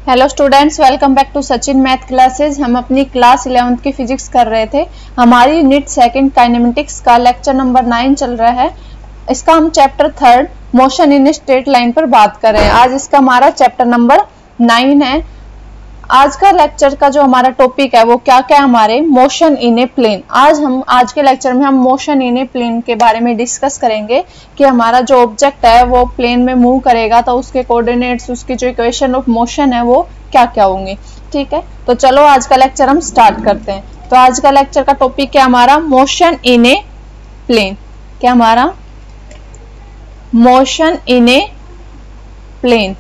Hello students, welcome back to Sachin math classes. हम अपनी class 11th की फिजिक्स कर रहे थे। हमारी यूनिट सेकंड काइनेमेटिक्स का लेक्चर नंबर 9 चल रहा है। इसका हम chapter 3 motion in straight line पर बात कर रहे हैं। आज इसका हमारा चैप्टर नंबर 9 है। आज का लेक्चर का जो हमारा टॉपिक है वो क्या क्या है, हमारे मोशन इन ए प्लेन। आज के लेक्चर में हम मोशन इन ए प्लेन के बारे में डिस्कस करेंगे कि हमारा जो ऑब्जेक्ट है वो प्लेन में मूव करेगा तो उसके कोऑर्डिनेट्स, उसकी जो इक्वेशन ऑफ मोशन है वो क्या क्या होंगे। ठीक है, तो चलो आज का लेक्चर हम स्टार्ट करते हैं। तो आज का लेक्चर का टॉपिक क्या हमारा, मोशन इन ए प्लेन। क्या हमारा मोशन इन ए प्लेन।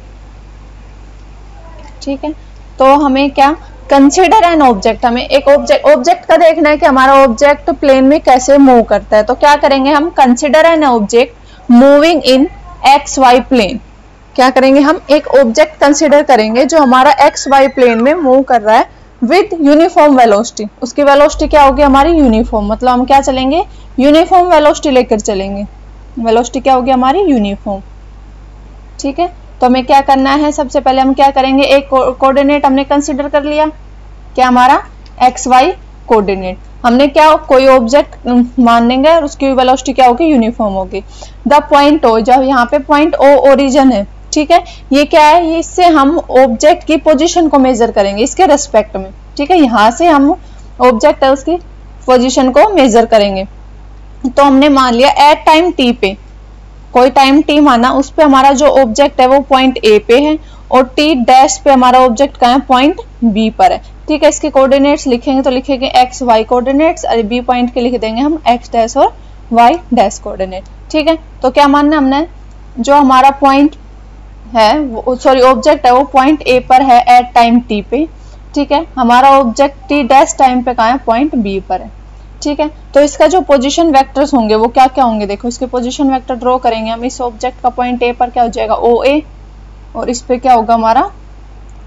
ठीक है, तो हमें क्या कंसिडर एन ऑब्जेक्ट, हमें एक ऑब्जेक्ट का देखना है कि हमारा ऑब्जेक्ट प्लेन में कैसे मूव करता है। तो क्या करेंगे हम, consider an object moving in X Y plane. क्या करेंगे हम, एक ऑब्जेक्ट कंसिडर करेंगे जो हमारा एक्स वाई प्लेन में मूव कर रहा है विद यूनिफॉर्म वेलोसिटी। उसकी वेलोसिटी क्या होगी हमारी, यूनिफॉर्म। मतलब हम क्या चलेंगे, यूनिफॉर्म वेलोसिटी लेकर चलेंगे। वेलोसिटी क्या होगी हमारी, यूनिफॉर्म। ठीक है, तो हमें क्या करना है, सबसे पहले हम क्या करेंगे, एक कोऑर्डिनेट हमने कंसीडर कर लिया, क्या हमारा एक्स वाई कोऑर्डिनेट। हमने क्या कोई ऑब्जेक्ट मान लेंगे और उसकी वेलोसिटी क्या होगी, यूनिफॉर्म होगी। द पॉइंट ओ, जब यहाँ पे पॉइंट ओ ओरिजिन है, ठीक है, ये क्या है, इससे हम ऑब्जेक्ट की पोजीशन को मेजर करेंगे इसके रेस्पेक्ट में। ठीक है, यहाँ से हम ऑब्जेक्ट है उसकी पोजीशन को मेजर करेंगे। तो हमने मान लिया एट टाइम टी पे, कोई टाइम टी माना, उस पे हमारा जो ऑब्जेक्ट है वो पॉइंट ए पे है और टी डैश पे हमारा ऑब्जेक्ट कहाँ है, पॉइंट बी पर है। ठीक है, इसके कोऑर्डिनेट्स लिखेंगे तो लिखेंगे एक्स वाई कोऑर्डिनेट्स, और बी पॉइंट के लिख देंगे हम एक्स डैश और वाई डैश कोऑर्डिनेट। ठीक है, तो क्या मानना हमने, जो हमारा पॉइंट है ऑब्जेक्ट है वो पॉइंट ए पर है एट टाइम टी पे। ठीक है, हमारा ऑब्जेक्ट टी डैश टाइम पे कहाँ है, पॉइंट बी पर है। ठीक है, तो इसका जो पोजीशन वेक्टर्स होंगे वो क्या क्या होंगे, देखो इसके पोजीशन वेक्टर ड्रॉ करेंगे हम। इस ऑब्जेक्ट का पॉइंट ए पर क्या हो जाएगा, ओ ए, और इस पे क्या होगा हमारा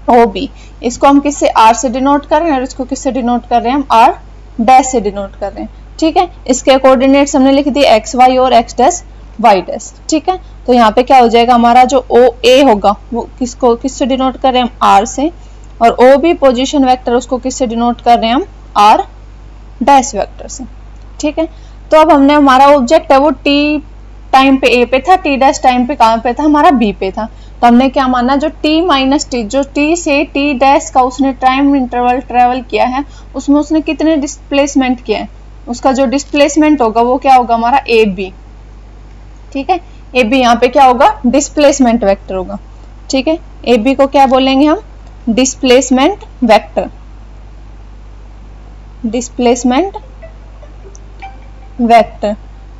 ओ बी। इसको हम किससे, आर से डिनोट कर रहे हैं और इसको किससे डिनोट कर रहे हैं, हम आर डैश से डिनोट कर रहे हैं। ठीक है, इसके कोऑर्डिनेट्स हमने लिख दिए एक्स वाई और एक्स डैश वाई डैश। ठीक है, तो यहाँ पे क्या हो जाएगा, हमारा जो ओ ए होगा वो किससे डिनोट कर रहे हैं हम, आर से, और ओ बी पोजिशन वेक्टर उसको किससे डिनोट कर रहे हैं हम, आर डैश वेक्टर से। ठीक है, तो अब हमने, हमारा ऑब्जेक्ट है वो टी टाइम पे ए पे था, टी डैश टाइम पे कहाँ पे था, हमारा बी पे था। तो हमने क्या माना, जो टी माइनस टी, जो टी से टी डैश का उसने टाइम इंटरवल ट्रेवल किया है, उसमें उसने कितने डिस्प्लेसमेंट किया है, उसका जो डिस्प्लेसमेंट होगा वो क्या होगा हमारा ए बी। ठीक है, ए बी यहाँ पे क्या होगा, डिस्प्लेसमेंट वेक्टर होगा। ठीक है, ए बी को क्या बोलेंगे हम, डिस्प्लेसमेंट वेक्टर। Displacement vector.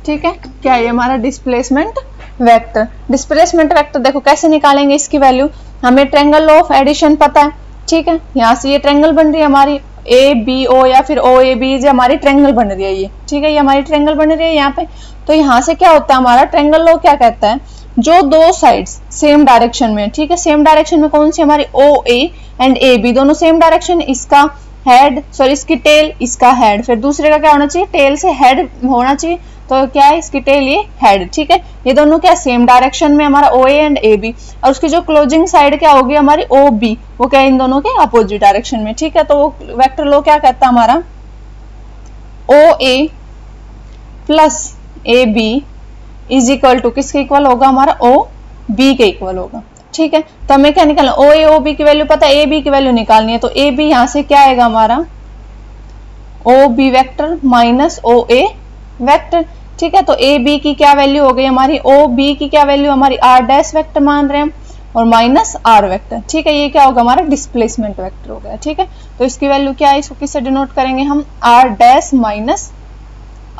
ठीक है, क्या है हमारा डिस्प्लेसमेंट वेक्टर। डिस्प्लेसमेंट वेक्टर देखो कैसे निकालेंगे इसकी वैल्यू, हमें ट्रायंगल लॉ ऑफ एडिशन पता है। ठीक है, यहाँ से ये ट्रायंगल बन रही है हमारी ए बी ओ या फिर ओ ए बी, जो हमारी ट्रायंगल बन रही है ये। ठीक है, ये हमारी ट्रायंगल बन रही है यहाँ पे। तो यहाँ से क्या होता है, हमारा ट्रायंगल लॉ क्या कहता है, जो दो साइड्स सेम डायरेक्शन में, ठीक है, सेम डायरेक्शन में कौन सी, हमारी ओ ए एंड ए बी दोनों सेम डायरेक्शन, इसका हेड इसकी टेल, इसका हेड, फिर दूसरे का क्या होना चाहिए, टेल से हेड होना चाहिए। तो क्या है, इसकी टेल ये हेड। ठीक है, ये दोनों क्या सेम डायरेक्शन में, हमारा O A and A B, और उसकी जो क्लोजिंग साइड क्या होगी हमारी ओ बी, वो क्या इन दोनों के अपोजिट डायरेक्शन में। ठीक है, तो वो वेक्टर लॉ क्या कहता है हमारा, O A plus A B is equal to किसके इक्वल होगा, हमारा ओ बी के इक्वल होगा। ठीक है, तो हमें क्या निकालना, ओ ए ओ बी की वैल्यू पता है, ए बी की वैल्यू निकालनी है। तो ए बी यहाँ से क्या आएगा हमारा, O B vector minus O ए वेक्टर। ठीक है, तो ए बी की क्या वैल्यू हो गई हमारी, ओ बी की क्या वैल्यू हमारी, आर डैश वेक्टर मान रहे हैं हम, और माइनस आर वेक्टर। ठीक है, ये क्या होगा हमारा डिस्प्लेसमेंट वेक्टर हो गया। ठीक है, तो इसकी वैल्यू क्या है, इसको किससे डिनोट करेंगे हम, R dash minus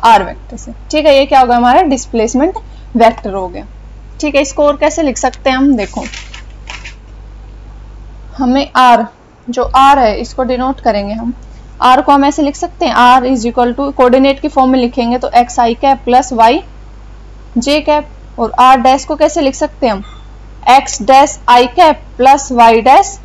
R vector से। ठीक है, ये क्या होगा हमारा डिस्प्लेसमेंट वेक्टर हो गया। ठीक है, इसको और कैसे लिख सकते हैं हम, देखो हमें आर, जो आर है इसको डिनोट करेंगे हम, आर को हम ऐसे लिख सकते हैं, R is equal to coordinate की फॉर्म में लिखेंगे तो एक्स आई कैप प्लस वाई जे कैप, और आर डैश को कैसे लिख सकते हैं हम, एक्स डैश आई कैप प्लस वाई डैश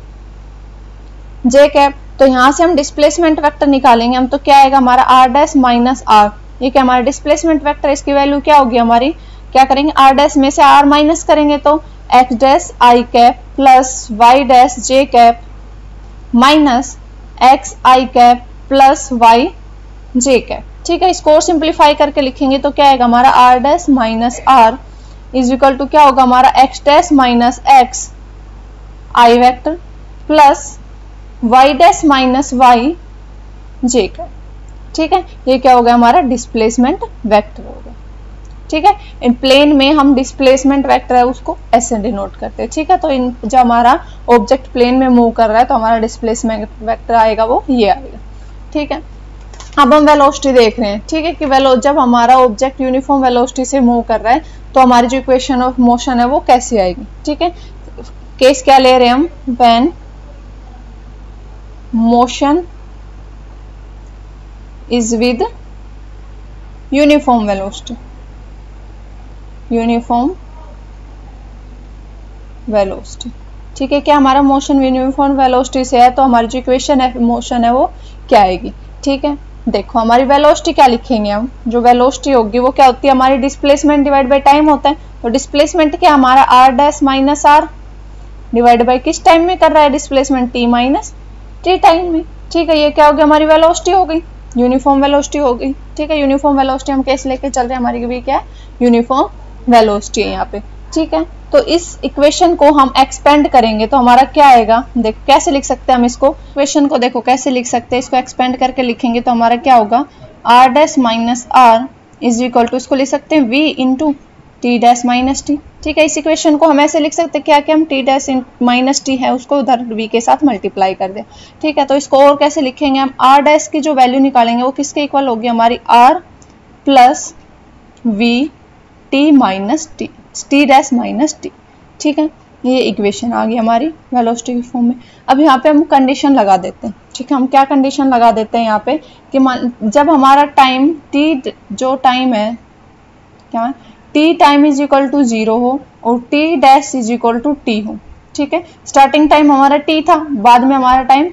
जे कैप। तो यहाँ से हम डिस्प्लेसमेंट वेक्टर निकालेंगे हम, तो क्या आएगा हमारा आर डैश माइनस आर, ये क्या हमारा डिस्प्लेसमेंट वेक्टर, इसकी वैल्यू क्या होगी हमारी, क्या करेंगे, आर डैश में से आर माइनस करेंगे तो एक्स डैश आई कैप प्लस वाई डैश जे कैप माइनस एक्स आई कैप प्लस वाई जे कैप। ठीक है, इसको और सिंप्लीफाई करके लिखेंगे तो क्या आएगा हमारा are dash minus are is equal to क्या होगा हमारा X dash minus x I vector plus Y dash minus Y J cap. ठीक है, ये क्या हो गया हमारा डिस्प्लेसमेंट वेक्टर हो गया। ठीक है, इन प्लेन में हम डिस्प्लेसमेंट वेक्टर है उसको ऐसे डिनोट करते हैं। ठीक है, तो इन जब हमारा ऑब्जेक्ट प्लेन में मूव कर रहा है तो हमारा डिस्प्लेसमेंट वेक्टर आएगा वो ये आएगा। ठीक है, अब हम वेलोसिटी देख रहे हैं। ठीक है, कि जब हमारा ऑब्जेक्ट यूनिफॉर्म वेलोसिटी से मूव कर रहा है तो हमारी जो इक्वेशन ऑफ मोशन है वो कैसे आएगी। ठीक है, केस क्या ले रहे हैं हम, when motion is with uniform velocity, uniform velocity. ठीक है, क्या हमारा मोशन यूनिफॉर्म वेलोसिटी से है तो हमारी जो इक्वेशन है मोशन है वो क्या आएगी। ठीक है, देखो हमारी वेलोसिटी क्या लिखेंगे हम, जो वेलोसिटी होगी वो क्या होती है हमारी डिस्प्लेसमेंट डिवाइड बाय टाइम होता है। तो डिस्प्लेसमेंट क्या हमारा are dash minus r divide by किस टाइम में कर रहा है displacement, t minus t time में। ठीक है, ये क्या हो गया हमारी वेलोसिटी हो गई, यूनिफॉर्म वेलोसिटी हो गई। ठीक है, यूनिफॉर्म वेलोसिटी हम कैसे लेके चल रहे हैं, हमारी भी क्या है यूनिफॉर्म वेलोसिटी है यहाँ पे। ठीक है, तो इस इक्वेशन को हम एक्सपेंड करेंगे तो हमारा क्या आएगा, देखो कैसे लिख सकते हैं हम इसको, इक्वेशन को देखो कैसे लिख सकते हैं, इसको एक्सपेंड करके लिखेंगे तो हमारा क्या होगा r dash minus are is equal to, इसको लिख सकते हैं v into t dash minus t. ठीक है, इस इक्वेशन को हम ऐसे लिख सकते हैं क्या कि हम टी डैश माइनस टी है उसको उधर वी के साथ मल्टीप्लाई कर दे। ठीक है, तो इसको और कैसे लिखेंगे हम, आर डैश की जो वैल्यू निकालेंगे वो किसके इक्वल होगी हमारी r plus v t minus t, t dash minus t. ठीक है, ये इक्वेशन आ गई हमारी वेलोसिटी की फॉर्म में। अब यहाँ पे हम कंडीशन लगा देते हैं। ठीक है, हम क्या कंडीशन लगा देते हैं यहाँ पे कि जब हमारा टाइम टी जो टाइम है क्या t time is equal to 0 हो और t dash is equal to t हो। ठीक है, स्टार्टिंग टाइम हमारा टी था, बाद में हमारा टाइम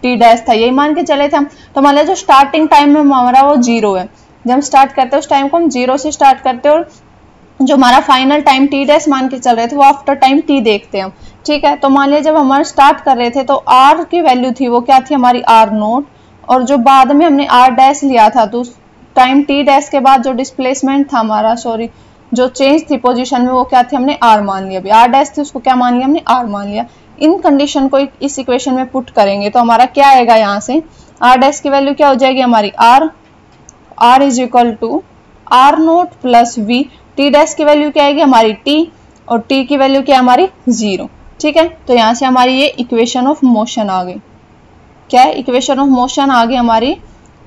टी डैश था, यही मान के चले थे हम। तो मान लिया जो स्टार्टिंग टाइम में हमारा वो 0 है, जब हम स्टार्ट करते हैं उस टाइम को हम 0 से स्टार्ट करते हैं और जो हमारा फाइनल टाइम टी डैश मान के चल रहे थे वो आफ्टर टाइम टी देखते हैं हम। ठीक है, तो मान लिया जब हमारा स्टार्ट कर रहे थे तो आर की वैल्यू थी वो क्या थी हमारी आर नोट, और जो बाद में हमने आर डैश लिया था तो टाइम टी डैश के बाद जो डिस्प्लेसमेंट था हमारा, सॉरी जो चेंज थी पोजीशन में वो क्या थी हमने आर मान लिया। अभी आर डैश थी उसको क्या मान लिया हमने आर मान लिया। इन कंडीशन को इस इक्वेशन में पुट करेंगे तो हमारा क्या आएगा, यहाँ से आर डैश की वैल्यू क्या हो जाएगी हमारी r is equal to r naught plus v, t dash की वैल्यू क्या आएगी हमारी टी, और टी की वैल्यू क्या है हमारी 0। ठीक है, तो यहाँ से हमारी ये इक्वेशन ऑफ मोशन आ गई। क्या है, इक्वेशन ऑफ मोशन आ गई हमारी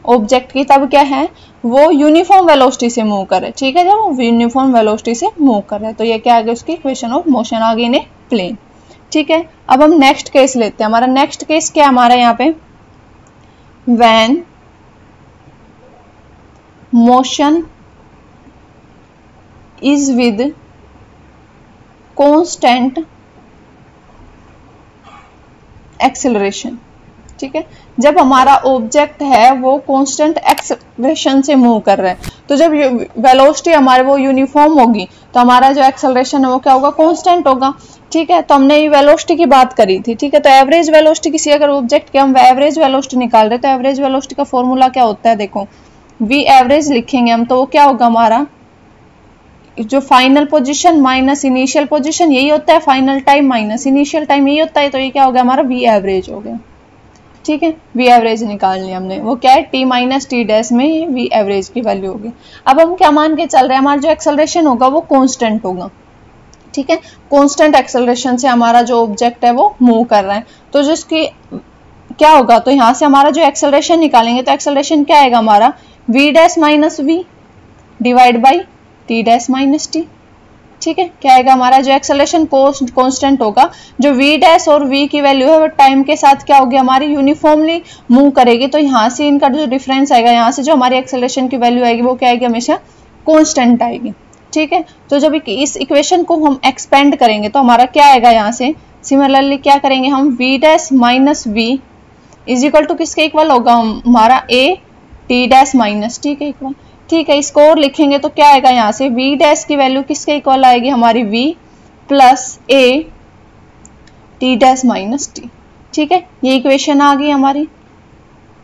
ऑब्जेक्ट की। तब क्या है वो यूनिफॉर्म वेलोसिटी से मूव कर रहे हैं। ठीक है, जब वो यूनिफॉर्म वेलोसिटी से मूव कर रहे हैं तो ये क्या आ गया उसकी इक्वेशन ऑफ मोशन आ गई इन ए प्लेन। ठीक है, अब हम नेक्स्ट केस लेते हैं। हमारा नेक्स्ट केस क्या है हमारा यहाँ पे, when motion is with constant acceleration. ठीक है, जब हमारा ऑब्जेक्ट है वो कांस्टेंट एक्सेलरेशन से मूव कर रहा है तो जब वेलोसिटी हमारे वो यूनिफॉर्म होगी तो हमारा जो एक्सेलरेशन है वो क्या होगा कांस्टेंट होगा। ठीक है, तो हमने ये वेलोसिटी की बात करी थी। ठीक है, तो एवरेज वेलोसिटी किसी अगर ऑब्जेक्ट की हम एवरेज वेलोसिटी निकाल रहे तो एवरेज वेलोसिटी का फॉर्मूला क्या होता है, देखो वी एवरेज लिखेंगे हम तो वो क्या होगा हमारा जो final position minus initial position यही होता है, final time minus initial time यही होता है। तो ये क्या हो गया हमारा वी एवरेज हो गया। ठीक है, वी एवरेज निकाल लिया हमने, वो क्या है टी माइनस टी डैश में वी एवरेज की वैल्यू होगी। अब हम क्या मान के चल रहे हैं, हमारा जो एक्सेलरेशन होगा वो कांस्टेंट होगा। ठीक है, कांस्टेंट एक्सेलरेशन से हमारा जो ऑब्जेक्ट है वो मूव कर रहा है तो जिसकी क्या होगा, तो यहाँ से हमारा जो एक्सेलरेशन निकालेंगे तो एक्सेलरेशन क्या आएगा हमारा v dash minus v divide by t dash minus t. ठीक है, क्या आएगा हमारा जो एक्सेलरेशन कांस्टेंट होगा, जो v डैश और v की वैल्यू है वो टाइम के साथ क्या होगी हमारी यूनिफॉर्मली मूव करेगी। तो यहाँ से इनका जो डिफरेंस आएगा, यहाँ से जो हमारी एक्सेलरेशन की वैल्यू आएगी वो क्या आएगी हमेशा कांस्टेंट आएगी। ठीक है, तो जब इस इक्वेशन को हम एक्सपेंड करेंगे तो हमारा क्या आएगा, यहाँ से सिमिलरली क्या करेंगे हम v dash minus v is equal to किसके इक्वल होगा हमारा a t dash minus t के इक्वल। ठीक है, इसको और लिखेंगे तो क्या आएगा, यहाँ से v डैश की वैल्यू किसके इक्वल आएगी हमारी v plus a t dash minus t. ठीक है, ये इक्वेशन आ गई हमारी।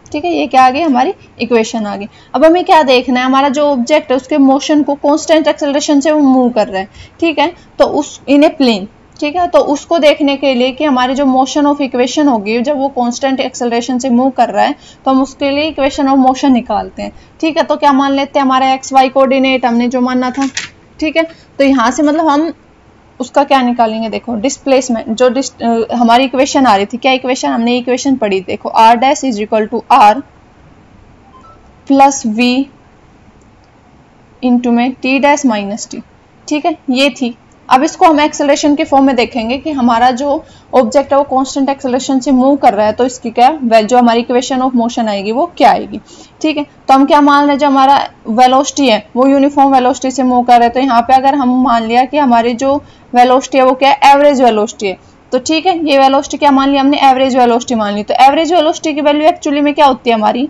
ठीक है, ये क्या आ गई हमारी इक्वेशन आ गई। अब हमें क्या देखना है, हमारा जो ऑब्जेक्ट है उसके मोशन को कांस्टेंट एक्सेलरेशन से वो मूव कर रहा है। ठीक है, तो उस इन ए प्लेन, ठीक है, तो उसको देखने के लिए कि हमारी जो मोशन ऑफ इक्वेशन होगी जब वो कांस्टेंट एक्सेलरेशन से मूव कर रहा है तो हम उसके लिए इक्वेशन ऑफ मोशन निकालते हैं। ठीक है, तो क्या मान लेते हैं, हमारा एक्स वाई कोऑर्डिनेट हमने जो मानना था। ठीक है, तो यहाँ से मतलब हम उसका क्या निकालेंगे, देखो डिस्प्लेसमेंट, जो हमारी इक्वेशन आ रही थी, क्या इक्वेशन, हमने इक्वेशन पढ़ी, देखो r dash is equal to r plus v into में टी डैश माइनस टी। ठीक है, ये थी। अब इसको हम एक्सेलरेशन के फॉर्म में देखेंगे कि हमारा जो ऑब्जेक्ट है वो कांस्टेंट एक्सेलरेशन से मूव कर रहा है, तो इसकी क्या जो हमारी इक्वेशन ऑफ मोशन आएगी वो क्या आएगी। ठीक है, तो हम क्या मान रहे हैं, जो हमारा वेलोसिटी है वो यूनिफॉर्म वेलोसिटी से मूव कर रहा है, तो यहाँ पे अगर हम मान लिया कि हमारी जो वेलोसिटी है वो क्या है, एवरेज वेलोसिटी है, तो ठीक है, ये वेलोसिटी क्या मान लिया हमने, एवरेज वेलोसिटी मान ली। तो एवरेज वेलोसिटी की वैल्यू एक्चुअली में क्या होती है हमारी,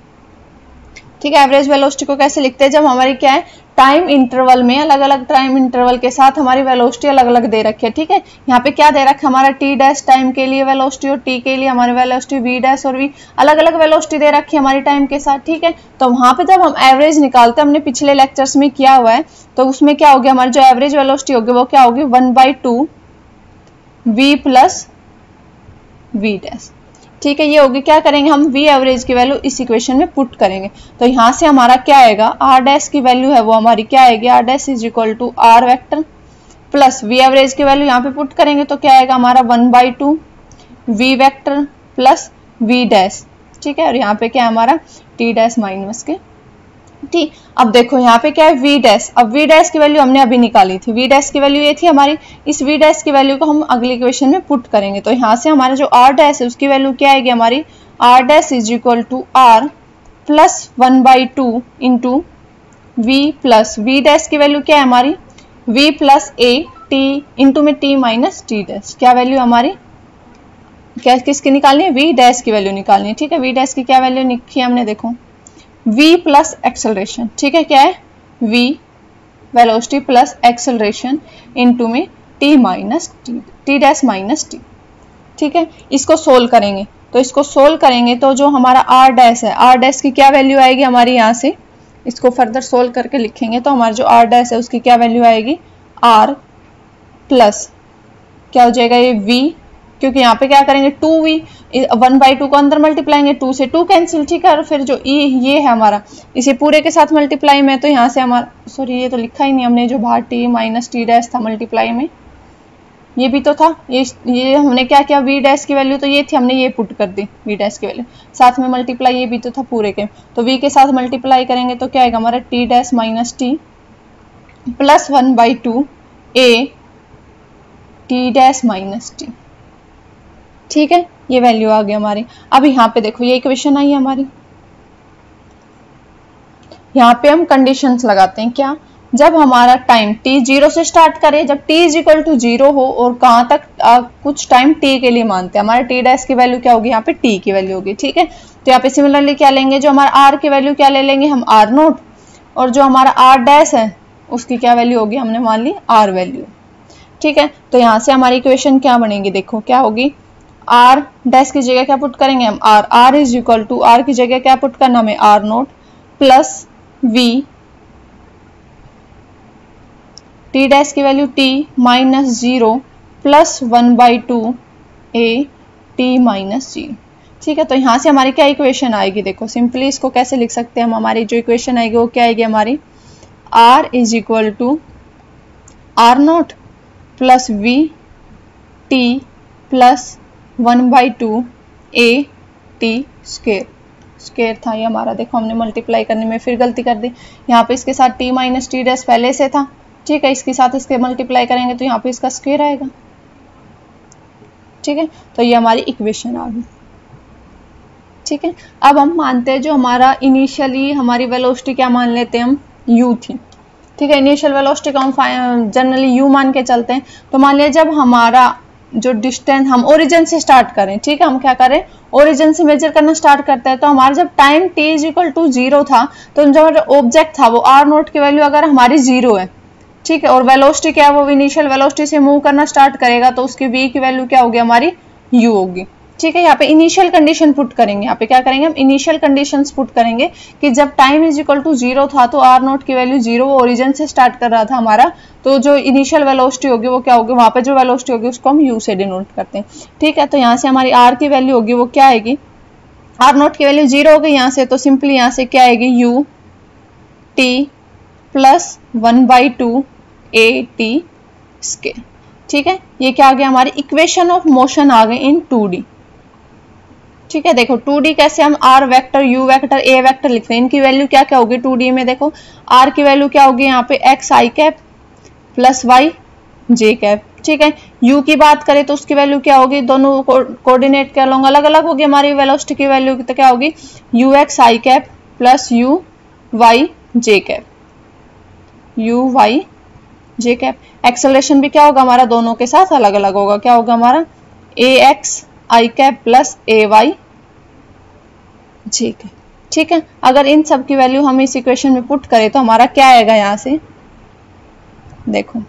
ठीक है, एवरेज वेलोसिटी को कैसे लिखते हैं, जब हमारी क्या है टाइम इंटरवल में, अलग अलग टाइम इंटरवल के साथ हमारी वेलोसिटी अलग अलग दे रखी है। ठीक है, यहाँ पे क्या दे रखा है, हमारा टी डैश टाइम के लिए वेलोसिटी और टी के लिए हमारी वेलोसिटी वी डैश और वी, अलग अलग वेलोसिटी दे रखी है हमारी टाइम के साथ। ठीक है, तो वहां पे जब हम एवरेज निकालते हैं, हमने पिछले लेक्चर्स में किया हुआ है, तो उसमें क्या होगी, हमारी जो एवरेज वेलोसिटी होगी वो क्या होगी, 1/2 वी प्लस वी डैश। ठीक है, ये होगी, क्या करेंगे हम, वी एवरेज की वैल्यू इस इक्वेशन में पुट करेंगे, तो यहाँ से हमारा क्या आएगा, आर डैश की वैल्यू है वो हमारी क्या आएगी, r dash is equal to r vector plus v average की वैल्यू यहाँ पे पुट करेंगे तो क्या आएगा हमारा 1/2 v vector plus v dash. ठीक है, और यहाँ पे क्या है हमारा टी डैश माइनस के टी। अब देखो यहाँ पे क्या है वी डैश, अब वी डैश की वैल्यू हमने अभी निकाली थी, वी डैश की वैल्यू ये थी हमारी, इस वी डैश की वैल्यू को हम अगली इक्वेशन में पुट करेंगे, तो यहाँ से हमारा जो आर डैश है उसकी वैल्यू क्या आएगी हमारी, r dash is equal to r plus 1/2 into v plus v dash की वैल्यू क्या है हमारी, v plus a t into में टी माइनस टी डैश, क्या वैल्यू हमारी, क्या किसकी निकालनी है, वी डैश की वैल्यू निकालनी है। ठीक है, वी डैश की क्या वैल्यू लिखी है हमने, देखो v प्लस एक्सेलरेशन। ठीक है, क्या है v velocity plus acceleration into में t minus t dash minus t. ठीक है, इसको सोल्व करेंगे, तो इसको सोल्व करेंगे तो जो हमारा r डैश है, r डैश की क्या वैल्यू आएगी हमारी, यहाँ से इसको फर्दर सोल्व करके लिखेंगे तो हमारा जो r डैश है उसकी क्या वैल्यू आएगी, r प्लस क्या हो जाएगा ये v, क्योंकि यहाँ पे क्या करेंगे 2v, 1/2 को अंदर मल्टीप्लाएंगे, 2 से 2 कैंसिल। ठीक है, और फिर जो ये है हमारा इसे पूरे के साथ मल्टीप्लाई में, तो यहाँ से हमारा, सॉरी ये तो लिखा ही नहीं हमने, जो बाहर टी माइनस टी डैश था मल्टीप्लाई में, ये भी तो था, ये हमने क्या किया, वी डैश की वैल्यू तो ये थी, हमने ये पुट कर दी वी डैश की वैल्यू, साथ में मल्टीप्लाई ये भी तो था पूरे के, तो वी के साथ मल्टीप्लाई करेंगे तो क्या आएगा हमारा t dash minus T plus 1/2 A T dash minus t. ठीक है, ये वैल्यू आ गई हमारी। अब यहाँ पे देखो ये इक्वेशन आई है हमारी, यहाँ पे हम कंडीशंस लगाते हैं, क्या, जब हमारा टाइम t 0 से स्टार्ट करे, जब t इज इक्वल टू 0 हो और कहाँ तक कुछ टाइम t के लिए मानते हैं, हमारे t डैश की वैल्यू क्या होगी, यहाँ पे t की वैल्यू होगी। ठीक है, तो यहाँ पे सिमिलरली क्या लेंगे, जो हमारा r की वैल्यू क्या ले लेंगे हम, r नोट, और जो हमारा r डैश है उसकी क्या वैल्यू होगी, हमने मान ली r वैल्यू। ठीक है, तो यहाँ से हमारी इक्वेशन क्या बनेगी, देखो क्या होगी, r डैश की जगह क्या पुट करेंगे हम, r is equal to, r की जगह क्या पुट करना हमें, r naught plus v T dash की value t minus 0 plus 1/2 a t minus 0। ठीक है, तो यहाँ से हमारी क्या इक्वेशन आएगी, देखो सिंपली इसको कैसे लिख सकते हैं हम, हमारी जो इक्वेशन आएगी वो क्या आएगी हमारी, r is equal to r naught plus v t plus 1/2 a t square था ये हमारा, देखो हमने मल्टीप्लाई करने में फिर गलती कर दी, यहाँ पे इसके साथ t माइनस टी डैश पहले से था। ठीक है, इसके साथ इसके मल्टीप्लाई करेंगे तो यहाँ पे इसका स्क्वायर आएगा। ठीक है, तो ये हमारी इक्वेशन आ गई। ठीक है, अब हम मानते हैं जो हमारा इनिशियली हमारी वेलोसिटी क्या मान लेते हैं हम, u थी। ठीक है, इनिशियल वेलोसिटी का हम जनरली u मान के चलते हैं, तो मान लिया जब हमारा जो डिस्टेंस हम ओरिजिन से स्टार्ट करें, ठीक है, हम क्या करें ओरिजिन से मेजर करना स्टार्ट करते हैं, तो हमारा जब time t is equal to 0 था, तो जो ऑब्जेक्ट था वो r नोट की वैल्यू अगर हमारी 0 है, ठीक है, और वेलोसिटी क्या है वो इनिशियल वेलोसिटी से मूव करना स्टार्ट करेगा, तो उसकी v की वैल्यू क्या होगी हमारी u होगी। ठीक है, यहाँ पे इनिशियल कंडीशन पुट करेंगे, यहाँ पे क्या करेंगे हम इनिशियल कंडीशंस पुट करेंगे कि जब टाइम इज इक्वल टू 0 था तो आर नोट की वैल्यू 0, वो ओरिजिन से स्टार्ट कर रहा था हमारा, तो जो इनिशियल वेलोसिटी होगी वो क्या होगी, वहां पे जो वेलोसिटी होगी उसको हम यू से डिनोट करते हैं। ठीक है, तो यहाँ से हमारी आर की वैल्यू होगी वो क्या आएगी, आर नोट की वैल्यू 0 हो गई यहाँ से, तो सिंपली यहाँ से क्या आएगी U T plus 1/2 A T square. ठीक है, ये क्या आ गया हमारी इक्वेशन ऑफ मोशन आ गई इन 2D। ठीक है, देखो 2D कैसे हम r vector u vector a vector लिख रहे हैं, इनकी वैल्यू क्या क्या होगी 2D में, देखो आर की वैल्यू क्या होगी यहाँ पे एक्स आई कैप प्लस वाई जे कैप। ठीक है, यू की बात करें तो उसकी वैल्यू क्या होगी, दोनों कोऑर्डिनेट के अलोंग अलग अलग होगी हमारी वेलोसिटी की वैल्यू, तो क्या होगी u x I cap plus you Y J cap, u Y J cap. Acceleration भी क्या होगा हमारा, दोनों के साथ अलग अलग होगा, क्या होगा हमारा ए X I cap plus A Y J cap. ठीक है, अगर इन सब की वैल्यू हम इस इक्वेशन में पुट करें तो हमारा क्या आएगा, यहां से देखो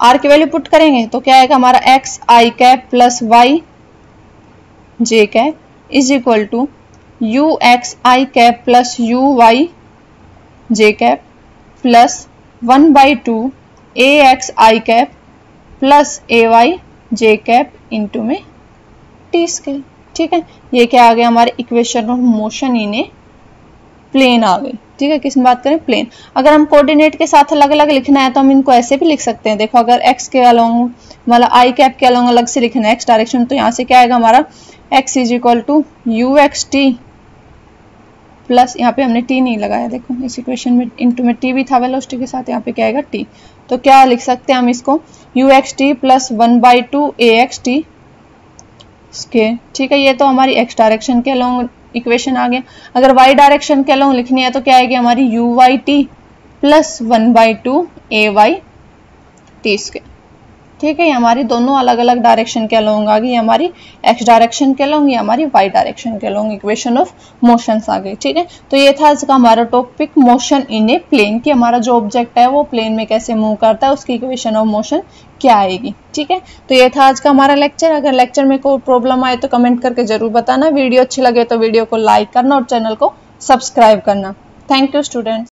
आर की वैल्यू पुट करेंगे तो क्या आएगा हमारा X I cap plus Y J cap is equal to you x I cap plus you Y J cap plus 1/2 A X I cap plus A Y J cap into में T square. ठीक है, ये क्या आ गया हमारे equation of motion in a plane आ गई। ठीक है, किस में बात करें, प्लेन। अगर हम कोऑर्डिनेट के साथ अलग अलग लिखना है तो हम इनको ऐसे भी लिख सकते हैं, देखो अगर एक्स के अलोंग मतलब आई कैप के अलोंग अलग से लिखना है एक्स डायरेक्शन, तो यहाँ से क्या आएगा हमारा x is equal to you x t plus, यहाँ पे हमने टी नहीं लगाया, देखो इस इक्वेशन में इंटू में टी भी था वेलोसिटी के साथ, यहाँ पे क्या आएगा टी, तो क्या लिख सकते हैं हम इसको you x t plus 1/2 A x T square. ठीक है, ये तो हमारी एक्स डायरेक्शन के अलोंग इक्वेशन आ गया। अगर वाई डायरेक्शन के अलोंग लिखनी है तो क्या आएगी हमारी u y t plus 1/2 a y t square. ठीक है, ये हमारी दोनों अलग अलग डायरेक्शन के अलोंग आ गई, हमारी एक्स डायरेक्शन के अलोंग, ये हमारी वाई डायरेक्शन के अलोंग इक्वेशन ऑफ मोशंस आ गई। ठीक है, तो ये था आज का हमारा topic motion in a plane, कि हमारा जो ऑब्जेक्ट है वो प्लेन में कैसे मूव करता है, उसकी इक्वेशन ऑफ मोशन क्या आएगी। ठीक है, तो ये था आज का हमारा लेक्चर। अगर लेक्चर में कोई प्रॉब्लम आए तो कमेंट करके जरूर बताना, वीडियो अच्छी लगे तो वीडियो को लाइक करना और चैनल को सब्सक्राइब करना। Thank you students.